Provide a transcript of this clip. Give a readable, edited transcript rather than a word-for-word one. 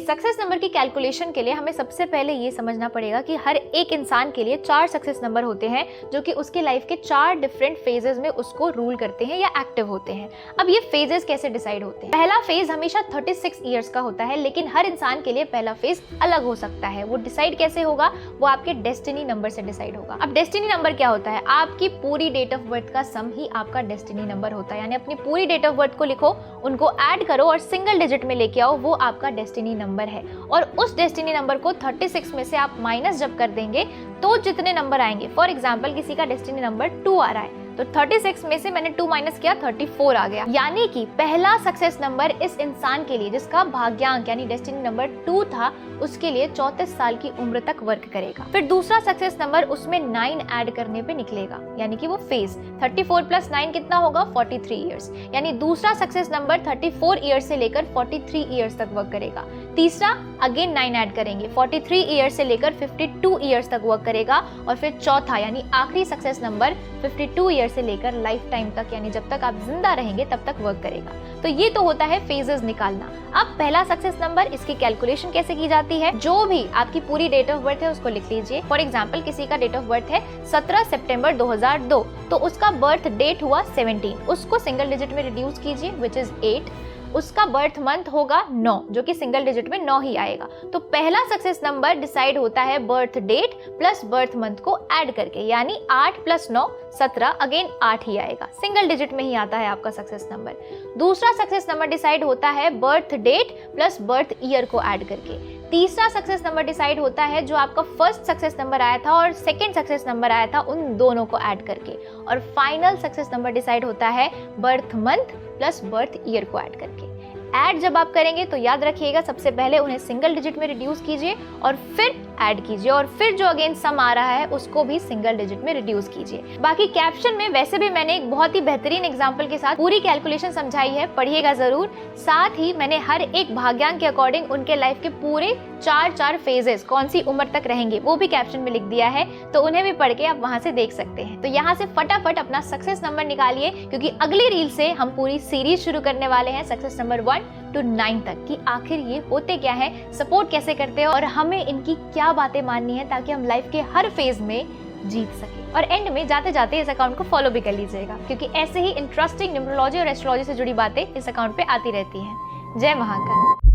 Success number की calculation के लिए हमें सबसे पहले ये समझना पड़ेगा कि हर एक इंसान के लिए 4 सक्सेस नंबर होते हैं जो कि उसके लाइफ के 4 डिफरेंट फेजेस में उसको रूल करते हैं या एक्टिव होते हैं। अब ये फेजेस कैसे डिसाइड होते हैं? पहला फेज हमेशा 36 ईयर्स का होता है, लेकिन हर इंसान के लिए पहला फेज अलग हो सकता है। वो डिसाइड कैसे होगा? वो आपके डेस्टिनी नंबर से डिसाइड होगा। अब डेस्टिनी नंबर क्या होता है? आपकी पूरी डेट ऑफ बर्थ का सम ही आपका डेस्टिनी नंबर होता है। यानी अपनी पूरी डेट ऑफ बर्थ को लिखो, उनको ऐड करो और सिंगल डिजिट में लेके आओ, वो आपका डेस्टिनी नंबर है। और उस डेस्टिनी नंबर को 36 में से आप माइनस जब कर देंगे तो जितने नंबर आएंगे, फॉर एग्जांपल किसी का डेस्टिनी नंबर 2 आ रहा है तो 36 में से मैंने 2 माइनस किया, 34 आ गया। यानी कि पहला सक्सेस नंबर इस इंसान के लिए जिसका भाग्यांक यानी डेस्टिनी नंबर 2 था, उसके लिए 34 साल की उम्र तक वर्क करेगा। फिर दूसरा सक्सेस नंबर उसमें 9 ऐड करने पे निकलेगा, यानी कि वो फेज 34 प्लस 9 कितना होगा? 43 ईयर्स। यानी दूसरा सक्सेस नंबर 34 ईयर्स से लेकर 43 ईयर्स तक वर्क करेगा। तीसरा अगेन 9 ऐड करेंगे, 43 ईयर्स से लेकर 52 ईयर्स तक वर्क करेगा। और फिर चौथा यानी आखिरी सक्सेस नंबर 52 ईयर से लेकर लाइफ टाइम तक, यानी जब तक आप जिंदा रहेंगे तब तक वर्क करेगा। तो ये तो होता है फेजेस निकालना। अब पहला सक्सेस नंबर, इसकी कैलकुलेशन कैसे की जाती है? जो भी आपकी पूरी डेट ऑफ बर्थ है उसको लिख लीजिए। फॉर एग्जांपल किसी का डेट ऑफ बर्थ है 17 सितंबर 2002, तो उसका बर्थ डेट हुआ 17, उसको सिंगल डिजिट में रिड्यूस कीजिए विच इज 8। उसका बर्थ मंथ होगा 9, जो कि सिंगल डिजिट में 9 ही आएगा। तो पहला सक्सेस नंबर डिसाइड होता है birth date plus birth month को ऐड करके, यानी 8 प्लस 9 17, अगेन 8 ही आएगा, सिंगल डिजिट में ही आता है आपका सक्सेस नंबर। दूसरा सक्सेस नंबर डिसाइड होता है birth date plus birth year को ऐड करके। तीसरा सक्सेस नंबर डिसाइड होता है जो आपका फर्स्ट सक्सेस नंबर आया था और सेकंड सक्सेस नंबर आया था, उन दोनों को ऐड करके। और फाइनल सक्सेस नंबर डिसाइड होता है birth month plus birth year को ऐड करके। ऐड जब आप करेंगे तो याद रखिएगा सबसे पहले उन्हें सिंगल डिजिट में रिड्यूस कीजिए और फिर ऐड कीजिए, और फिर जो अगेन सम आ रहा है उसको भी सिंगल डिजिट में रिड्यूस कीजिए। बाकी कैप्शन में वैसे भी मैंने एक बहुत ही बेहतरीन एग्जांपल के साथ पूरी कैलकुलेशन समझाई है, पढ़िएगा जरूर। साथ ही मैंने हर एक भाग्यांक के अकॉर्डिंग उनके लाइफ के पूरे 4 फेजेस कौन सी उम्र तक रहेंगे वो भी कैप्शन में लिख दिया है, तो उन्हें भी पढ़ के आप वहां से देख सकते हैं। तो यहाँ से फटाफट अपना सक्सेस नंबर निकालिए, क्योंकि अगली रील से हम पूरी सीरीज शुरू करने वाले हैं सक्सेस नंबर 1 to 9 तक, कि आखिर ये होते क्या है, सपोर्ट कैसे करते हैं और हमें इनकी क्या बातें माननी है ताकि हम लाइफ के हर फेज में जीत सके। और एंड में जाते जाते इस अकाउंट को फॉलो भी कर लीजिएगा, क्योंकि ऐसे ही इंटरेस्टिंग न्यूमरोलॉजी और एस्ट्रोलॉजी से जुड़ी बातें इस अकाउंट पे आती रहती हैं। जय महाकाल।